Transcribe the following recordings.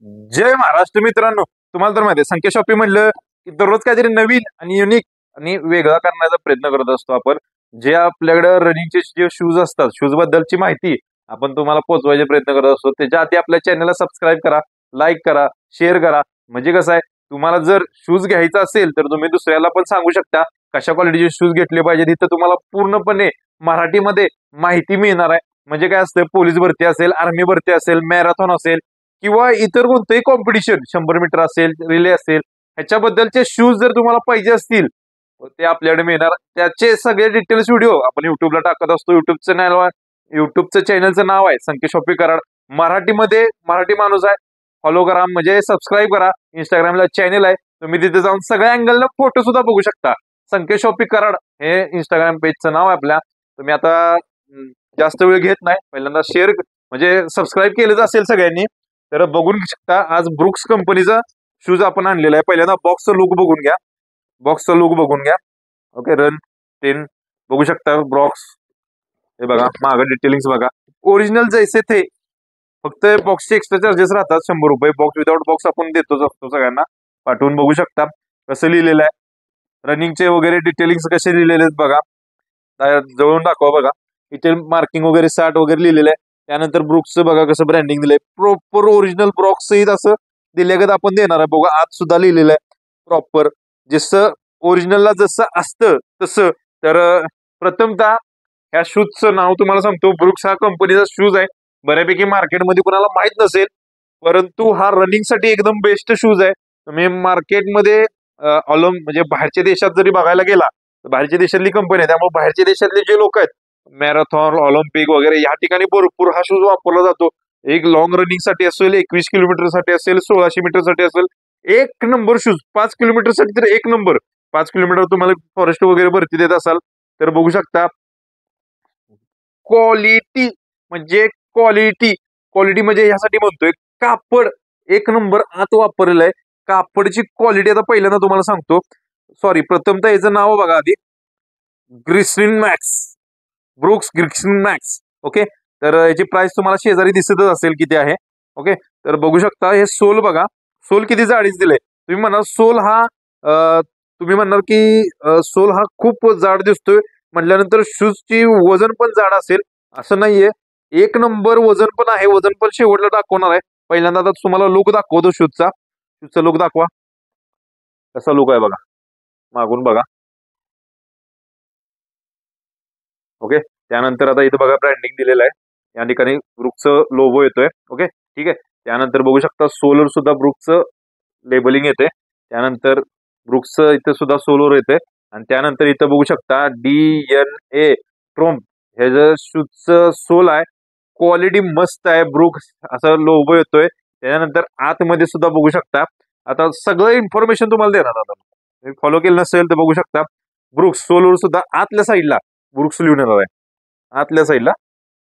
जय महाराष्ट्र मित्रांनो. तुम्हाला तर माहिती आहे संख्या शॉपिंग म्हणलं की दररोज काहीतरी नवीन आणि युनिक आणि वेगळा करण्याचा प्रयत्न करत असतो आपण. जे आपल्याकडे रनिंगचे जे शूज असतात, शूज बद्दलची माहिती आपण तुम्हाला पोहोचवायचे प्रयत्न करत असतो. त्याच्या आधी आपल्या चॅनलला सबस्क्राईब करा, लाईक करा, शेअर करा. म्हणजे कसं आहे, तुम्हाला जर शूज घ्यायचा असेल तर तुम्ही दुसऱ्याला पण सांगू शकता कशा क्वालिटीचे शूज घेतले पाहिजे. इथं तुम्हाला पूर्णपणे मराठीमध्ये माहिती मिळणार आहे. म्हणजे काय असतं, पोलीस भरती असेल, आर्मी भरती असेल, मॅरेथॉन असेल किंवा इतर कोणतेही कॉम्पिटिशन 100 मीटर असेल, रिले असेल, ह्याच्याबद्दलचे शूज जर तुम्हाला पाहिजे असतील ते आपल्याकडे मिळणार. त्याचे सगळे डिटेल्स व्हिडिओ आपण युट्यूबला टाकत असतो. युट्यूबचं चॅनलचं नाव आहे संकेत शॉपिंग कराड. मराठीमध्ये मराठी माणूस आहे, फॉलो करा, म्हणजे सबस्क्राईब करा. इंस्टाग्रामला चॅनल आहे, तुम्ही तिथे जाऊन सगळ्या अँगलला फोटो सुद्धा बघू शकता. संकेत शॉपिंग कराड हे इंस्टाग्राम पेजचं नाव आहे आपल्या. तुम्ही आता जास्त वेळ घेत नाही, पहिल्यांदा शेअर म्हणजे सबस्क्राईब केलेच असेल सगळ्यांनी, तर बघून शकता. आज ब्रुक्स कंपनीचा शूज आपण आणलेला आहे. पहिल्यांदा बॉक्सचा लुक बघून घ्या, बॉक्सचा लुक बघून घ्या. ओके, रन 10 बघू शकता. बॉक्स हे बघा, मागं डिटेलिंग्स बघा, ओरिजिनल जैसे थे. फक्त बॉक्सचे एक्स्ट्रा चार्जेस राहतात 100 रुपये. बॉक्स विदाउट बॉक्स आपण देतोच असतो सगळ्यांना पाठवून. बघू शकता कसं लिहिलेलं आहे, रनिंगचे वगैरे डिटेलिंग्स कसे लिहिलेले आहेत बघा. जवळून दाखवा बघा, इथे मार्किंग वगैरे 60 वगैरे लिहिलेलं आहे. त्यानंतर ब्रुक्सचं बघा कसं ब्रँडिंग दिलंय, प्रॉपर ओरिजिनल ब्रॉक्स सहित असं दिल्यागत आपण देणार आहे. बघा आत सुद्धा लिहिलेलं आहे प्रॉपर, जसं ओरिजिनलला जसं असतं तसं. तर प्रथमतः ह्या शूजचं नाव तुम्हाला सांगतो. ब्रुक्स हा कंपनीचा शूज आहे. बऱ्यापैकी मार्केटमध्ये कुणाला माहित नसेल, परंतु हा रनिंगसाठी एकदम बेस्ट शूज आहे. तुम्ही मार्केटमध्ये म्हणजे बाहेरच्या देशात जरी बघायला गेला तर बाहेरच्या देशातली कंपनी आहे, त्यामुळे बाहेरच्या देशातले जे लोक आहेत, मॅरेथॉन, ऑलिम्पिक वगैरे या ठिकाणी भरपूर हा शूज वापरला जातो. एक लॉंग रनिंग साठी असेल, 21 किलोमीटर साठी असेल, 1600 मीटर साठी असेल, एक नंबर शूज. 5 किलोमीटर साठी तर एक नंबर. 5 किलोमीटर तुम्हाला फॉरेस्ट वगैरे भरती देत असाल तर बघू शकता. क्वालिटी म्हणजे क्वालिटी, क्वालिटी म्हणजे ह्यासाठी म्हणतोय, कापड एक नंबर आत वापरलेलं आहे. कापडची क्वालिटी आता पहिल्यांदा तुम्हाला सांगतो. सॉरी, प्रथमतः याचं नाव बघा आधी, glycerin max, Brooks glycerin max. Okay, तर याची प्राइस तुम्हाला शेजारी दिसतच असेल किती आहे. ओके, तर बघू शकता. हे सोल बघा, सोल किती जाडीच दिले. तुम्ही म्हणाल सोल हा तुम्ही म्हणणार की सोल हा खूप जाड दिसतोय म्हटल्यानंतर शूजची वजन पण जाड असेल, असं नाहीये. एक नंबर वजन पण आहे. वजन पण शेवटला दाखवणार आहे. पहिल्यांदा आता तुम्हाला लुक दाखवतो शूजचा. शूजचा लुक दाखवा, कसा लुक आहे बघा मागून बघा. ओके, त्यानंतर आता इथं बघा ब्रँडिंग दिलेलं आहे. या ठिकाणी ब्रुकचं लोगो येतोय. ओके, ठीक आहे. त्यानंतर बघू शकता सोलर सुद्धा ब्रुकचं लेबलिंग येते. त्यानंतर ब्रुक्सचं इथं सुद्धा सोलर येते. आणि त्यानंतर इथं बघू शकता DNA ट्रोम्प हे जे शूजचं सोल आहे, क्वालिटी मस्त आहे. ब्रुक्स असं लोगो येतोय. त्यानंतर आतमध्ये सुद्धा बघू शकता. आता सगळं इन्फॉर्मेशन तुम्हाला देणार. आता फॉलो केलं नसेल तर बघू शकता. ब्रुक्स सोलवर सुद्धा आतल्या साईडला ब्रुक्स लिहून येणार आहे. आतल्या साईडला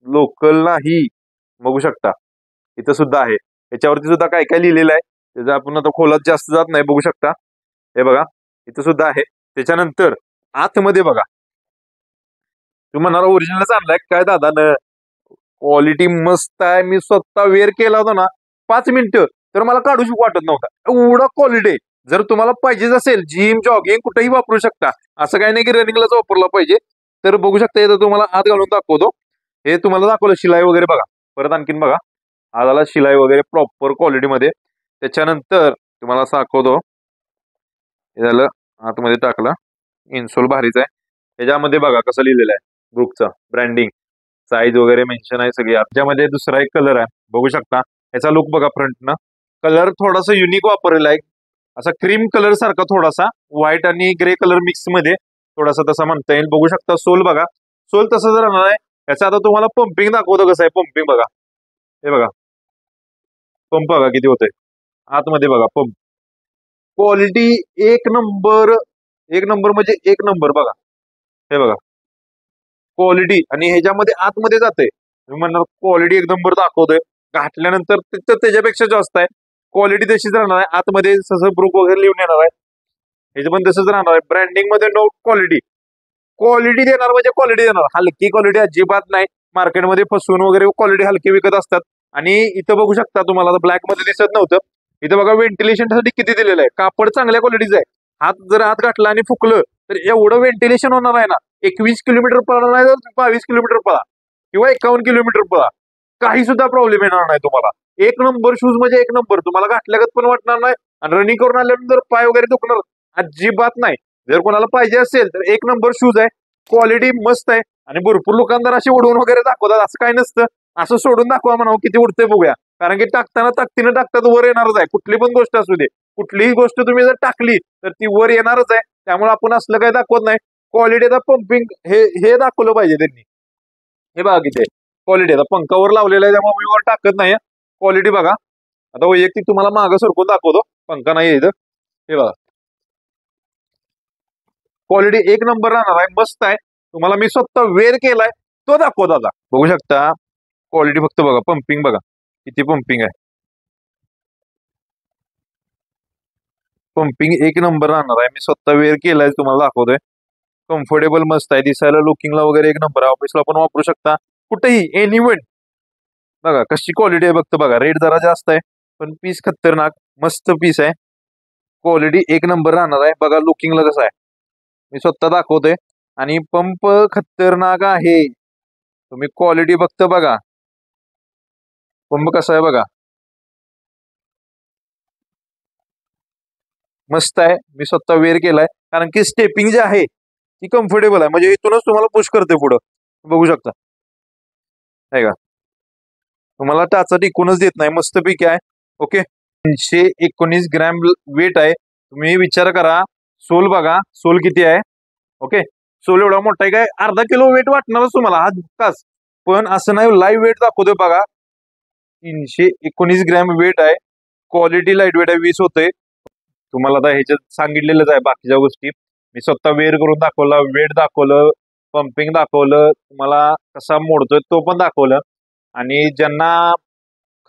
लोकल नाही, बघू शकता इथं सुद्धा आहे. याच्यावरती सुद्धा काय काय लिहिलेलं आहे, त्याचं आपण आता खोलात जास्त जात नाही. बघू शकता, हे बघा इथं सुद्धा आहे. त्याच्यानंतर आतमध्ये बघा, तुम्ही म्हणणार ओरिजिनलच आणलाय काय दादा न, क्वालिटी मस्त आहे. मी स्वतः वेअर केला होता ना 5 मिनिटं, तर मला काढूच वाटत नव्हता, एवढा क्वालिटी आहे. जर तुम्हाला पाहिजे असेल जिम जॉगिंग कुठेही वापरू शकता, असं काही नाही की रनिंगलाच वापरला पाहिजे. तर बघू शकता, इथं तुम्हाला आत घालून दाखवतो. हे तुम्हाला दाखवलं शिलाई वगैरे बघा. परत आणखीन बघा, आला शिलाई वगैरे प्रॉपर क्वालिटीमध्ये. त्याच्यानंतर तुम्हाला असं दाखवतो. हे झालं, आतमध्ये टाकला. इन्सोल भारीच आहे. त्याच्यामध्ये बघा कसं लिहिलेलं आहे, ब्रुकचं ब्रँडिंग, साईज वगैरे मेन्शन आहे सगळी. त्याच्यामध्ये दुसरा एक कलर आहे, बघू शकता. याचा लुक बघा फ्रंटनं. कलर थोडासा युनिक वापरलेला आहे, असा क्रीम कलर सारखा, थोडासा व्हाईट आणि ग्रे कलर मिक्स मध्ये थोडासा तसा म्हणता येईल. बघू शकता सोल बघा, सोल तसंच राहणार आहे. याचा आता तुम्हाला पंपिंग दाखवतो कसं आहे. पंपिंग बघा, हे बघा पंप बघा किती होतंय. आतमध्ये बघा पंप, क्वालिटी एक नंबर. एक नंबर म्हणजे एक नंबर बघा. हे बघा क्वालिटी, आणि ह्याच्यामध्ये आतमध्ये जाते. तुम्ही म्हणणार क्वालिटी एक नंबर दाखवतोय, घातल्यानंतर त्याच्यापेक्षा जास्त आहे. क्वालिटी तशीच राहणार आहे. आतमध्ये जसं ब्रुक वगैरे लिहून येणार आहे, ह्याचं पण तसंच राहणार आहे. ब्रँडिंग मध्ये नो क्वालिटी. क्वालिटी देणार म्हणजे क्वालिटी देणार, हलकी क्वालिटी अजिबात नाही. मार्केटमध्ये फसवून वगैरे क्वालिटी हलकी विकत असतात, आणि इथं बघू शकता तुम्हाला ब्लॅक मध्ये दिसत नव्हतं, इथं बघा व्हेंटिलेशनसाठी किती दिलेलं आहे, कापड चांगल्या क्वालिटीचं आहे. हात जर हात घातला आणि फुकलं तर एवढं व्हेंटिलेशन होणार आहे ना, 21 किलोमीटर पळा नाही तर 22 किलोमीटर पळा किंवा 51 किलोमीटर पळा, काही सुद्धा प्रॉब्लेम येणार नाही तुम्हाला. एक नंबर शूज म्हणजे एक नंबर, तुम्हाला घातल्यागत पण वाटणार नाही आणि रनिंग करून आल्यानंतर पाय वगैरे दुखणार अजिबात नाही. जर कोणाला पाहिजे असेल तर एक नंबर शूज आहे, क्वालिटी मस्त आहे. आणि भरपूर दुकानदार असे उडवून वगैरे दाखवतात, असं काही नसतं. असं सोडून दाखवा म्हणावं किती उडतंय बघूया, कारण की टाकताना ताकदीनं टाकतात वर येणारच आहे. कुठली पण गोष्ट असू दे, कुठलीही गोष्ट तुम्ही जर टाकली तर ती वर येणारच आहे. त्यामुळे आपण असलं काही दाखवत नाही. क्वालिटी आता पंपिंग हे दाखवलं पाहिजे त्यांनी. हे बघा किती क्वालिटी, आता पंखावर लावलेलं आहे त्यामुळे मी वर टाकत नाही. क्वालिटी बघा, आता वैयक्तिक तुम्हाला मागं सरकून दाखवतो, पंखा नाही इथं. हे बघा क्वालिटी एक नंबर राहणार आहे, मस्त आहे. तुम्हाला मी स्वतः वेअर केलाय तो दाखवतो आता, बघू शकता. क्वालिटी फक्त बघा, पंपिंग बघा किती पंपिंग आहे. पंपिंग एक नंबर राहणार आहे, मी स्वतः वेअर केलाय तुम्हाला दाखवतोय. कम्फर्टेबल मस्त आहे, दिसायला लुकिंगला वगैरे एक नंबर आहे. ऑफिसला पण वापरू शकता, कुठेही एनिवेंट. बघा कशी क्वालिटी आहे, फक्त बघा रेट जरा जास्त आहे पण पीस खतरनाक मस्त पीस आहे. क्वालिटी एक नंबर राहणार आहे, बघा लुकिंगला कसं आहे मी स्वतः दाखवतोय. आणि पंप खतरनाक आहे, तुम्ही क्वालिटी फक्त बघा, पंप कसा आहे बघा, मस्त आहे. मी स्वतः वेअर केलाय, कारण की स्टेपिंग जे आहे ती कम्फर्टेबल आहे, म्हणजे इथूनच तुम्हाला पुश करते पुढं, बघू शकता. आहे का, तुम्हाला टाचा टिकूनच देत नाही, मस्त पैकी आहे. ओके, 319 ग्रॅम वेट आहे. तुम्ही विचार करा, सोल बघा, सोल किती आहे. ओके, सोल एवढा मोठा आहे, काय अर्धा किलो वेट वाटणारच तुम्हाला हा धक्काच, पण असं नाही. लाईव्ह वेट दाखवतोय बघा, 319 ग्रॅम वेट आहे. क्वालिटी लाईट वेट आहे, 20 होते. तुम्हाला आता ह्याच्यात सांगितलेलंच आहे बाकीच्या गोष्टी, मी स्वतः वेअर करून दाखवलं, वेट दाखवलं, पंपिंग दाखवलं, तुम्हाला कसा मोडतोय तो पण दाखवलं. आणि ज्यांना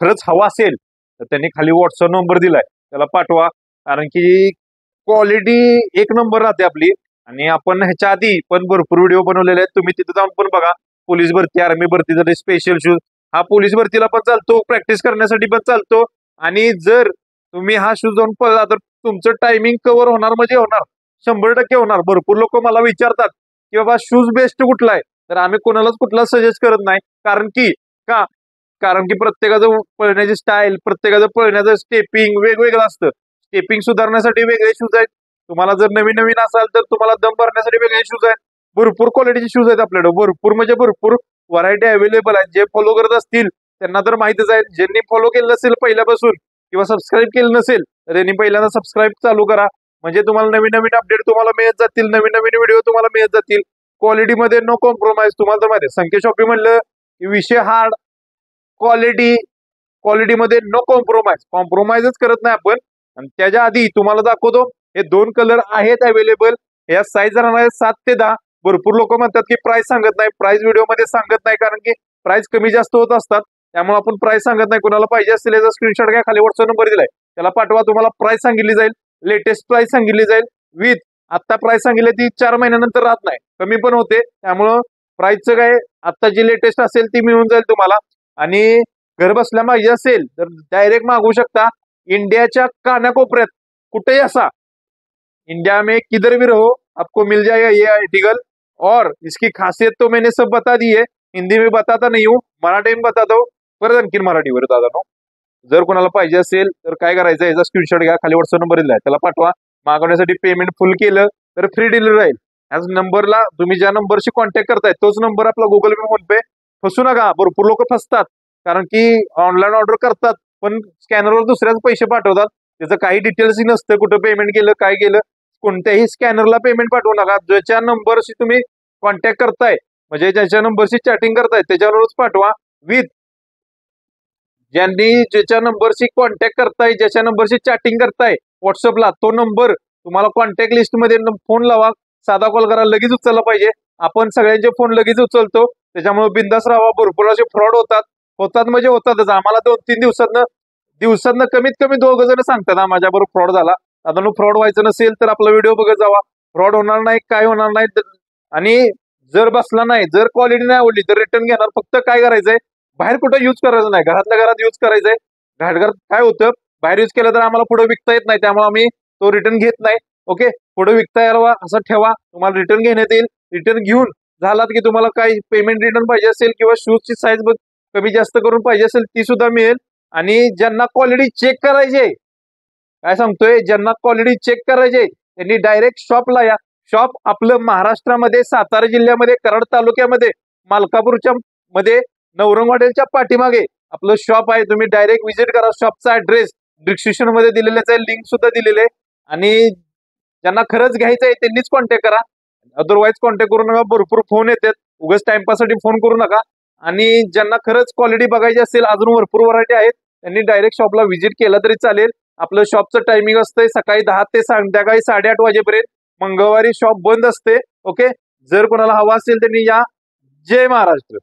खरंच हवा असेल तर त्यांनी खाली व्हॉट्सअप नंबर दिलाय, त्याला पाठवा, कारण की क्वालिटी एक नंबर राहते आपली. आणि आपण ह्याच्या आधी पण भरपूर व्हिडिओ बनवलेले आहेत, तुम्ही तिथे जाऊन पण बघा. पोलीस भरती, आर्मी भरतीसाठी स्पेशल शूज, हा पोलीस भरतीला पण चालतो, प्रॅक्टिस करण्यासाठी पण चालतो. आणि जर तुम्ही हा शूज जाऊन पळला तर तुमचं टायमिंग कव्हर होणार म्हणजे होणार, 100% होणार. भरपूर लोक मला विचारतात की बाबा शूज बेस्ट कुठला आहे, तर आम्ही कोणालाच कुठला सजेस्ट करत नाही, कारण की का, कारण की प्रत्येकाचं पळण्याची स्टाईल, प्रत्येकाचं पळण्याचं स्टेपिंग वेगवेगळं असतं. स्टेपिंग सुधारण्यासाठी वेगळे शूज आहेत, तुम्हाला जर नवीन नवीन असाल तर तुम्हाला दम भरण्यासाठी वेगळे शूज आहेत. भरपूर क्वालिटीचे शूज आहेत आपल्याकडे, भरपूर म्हणजे भरपूर व्हरायटी अवेलेबल आहे. जे फॉलो करत असतील त्यांना तर माहितीच आहे, ज्यांनी फॉलो केलं नसेल पहिल्यापासून किंवा सबस्क्राईब केलं नसेल तर त्यांनी पहिल्यांदा सबस्क्राईब चालू करा, म्हणजे तुम्हाला नवीन नवीन अपडेट तुम्हाला मिळत जातील, नवीन नवीन व्हिडिओ तुम्हाला मिळत जातील. क्वालिटीमध्ये नो कॉम्प्रोमाइज. तुम्हाला तर माहिती आहे संकेत शॉपी म्हणलं की विषय हार्ड, क्वालिटी, क्वालिटीमध्ये नो कॉम्प्रोमाइज, कॉम्प्रोमाइजच करत नाही आपण. आणि त्याच्या आधी तुम्हाला दाखवतो, हे 2 कलर आहेत अवेलेबल, या साईज राहणार आहे 7 ते 10. भरपूर लोक म्हणतात की प्राइस सांगत नाही, प्राइस व्हिडिओमध्ये सांगत नाही, कारण की प्राइस कमी जास्त होत असतात, त्यामुळे आपण प्राइस सांगत नाही. कोणाला पाहिजे असेल याचा स्क्रीनशॉट घ्या, खाली व्हॉट्सअप नंबर दिलाय त्याला पाठवा, तुम्हाला प्राइस सांगितली जाईल, लेटेस्ट प्राइस सांगितली जाईल. विथ आता प्राइस सांगितली ती 4 महिन्यानंतर राहत नाही, कमी पण होते, त्यामुळं प्राइसचं काय आता जी लेटेस्ट असेल ती मिळून जाईल तुम्हाला. आणि घर बसल्या पाहिजे असेल तर डायरेक्ट मागवू शकता, इंडियाच्या कानाकोपऱ्यात कुठेही असा, इंडिया में किधर भी रहो आपको मिल जाएगा ये आर्टिकल. और इसकी खासियत तो मैंने सब बता दी है, हिंदी में बताता नहीं हूँ, मराठी में बताता हूँ, परत आणखीन मराठीवर दादा. जर कोणाला पाहिजे असेल तर काय करायचं, याचा स्क्रीनशॉट घ्या, खाली व्हॉट्सअप नंबर दिलाय त्याला पाठवा. मागवण्यासाठी पेमेंट फुल केलं तर फ्री डिलिव्हरी राहील. ह्याच नंबरला तुम्ही ज्या नंबरशी कॉन्टॅक्ट करताय तोच नंबर आपला गुगल पे, फोन पे. फसू नका, भरपूर लोक फसतात, कारण की ऑनलाईन ऑर्डर करतात पण स्कॅनरवर दुसऱ्याच पैसे पाठवतात, त्याचं काही डिटेल्स नसतं, कुठं पेमेंट केलं काय केलं. कोणत्याही स्कॅनरला पेमेंट पाठवू नका, ज्याच्या नंबरशी तुम्ही कॉन्टॅक्ट करताय, म्हणजे ज्याच्या नंबरशी चॅटिंग करताय त्याच्यावरच पाठवा. विथ ज्यांनी ज्याच्या नंबरशी कॉन्टॅक्ट करताय, ज्याच्या नंबरशी चॅटिंग करताय व्हॉट्सअपला, तो नंबर तुम्हाला कॉन्टॅक्ट लिस्टमध्ये फोन लावा, साधा कॉल करा, लगेच उचलला पाहिजे. आपण सगळ्यांचे फोन लगेच उचलतो, त्याच्यामुळे बिंदास राहा. भरपूर असे फ्रॉड होतात म्हणजे होतातच. आम्हाला 2-3 दिवसातनं कमीत कमी 2 जण सांगतात माझ्याबरोबर फ्रॉड झाला. आता फ्रॉड व्हायचं नसेल तर आपला व्हिडिओ बघत जावा, फ्रॉड होणार नाही, काय होणार नाही. आणि जर बसला नाही, जर क्वालिटी नाही आवडली तर रिटर्न घेणार. फक्त काय करायचंय, बाहेर कुठं युज करायचं नाही, घरातल्या घरात युज करायचंय. घरात काय होतं, बाहेर युज केलं तर आम्हाला पुढे विकता येत नाही, त्यामुळे आम्ही तो रिटर्न घेत नाही. ओके, पुढे विकता यावा असं ठेवा, तुम्हाला रिटर्न घेण्यात येईल. रिटर्न घेऊन झालात की तुम्हाला काही पेमेंट रिटर्न पाहिजे असेल किंवा शूजची साईज कमी जास्त करून पाहिजे असेल ती सुद्धा मिळेल. आणि ज्यांना क्वालिटी चेक करायची, काय सांगतोय, ज्यांना क्वालिटी चेक करायचे त्यांनी डायरेक्ट शॉपला या. शॉप आपलं महाराष्ट्रामध्ये सातारा जिल्ह्यामध्ये कराड तालुक्यामध्ये मालकापूरच्या मध्ये नवरंग हॉटेलच्या पाठीमागे आपलं शॉप आहे. तुम्ही डायरेक्ट व्हिजिट करा. शॉपचा ऍड्रेस डिस्क्रिप्शन मध्ये दिलेलाच आहे, लिंक सुद्धा दिलेली आहे. आणि ज्यांना खरंच घ्यायचं आहे त्यांनीच कॉन्टॅक्ट करा, अदरवाईज कॉन्टॅक्ट करू नका. भरपूर फोन येतात, उगाच टाइमपाससाठी फोन करू नका. आणि ज्यांना खरंच क्वालिटी बघायची असेल, अजून भरपूर व्हरायटी आहेत, त्यांनी डायरेक्ट शॉपला व्हिजिट केलं तरी चालेल. आपलं शॉपचं टायमिंग असतंय सकाळी 10 ते संध्याकाळी 8:30 वाजेपर्यंत. मंगळवारी शॉप बंद असते. ओके, जर कोणाला हवा असेल त्यांनी या. जय महाराष्ट्र.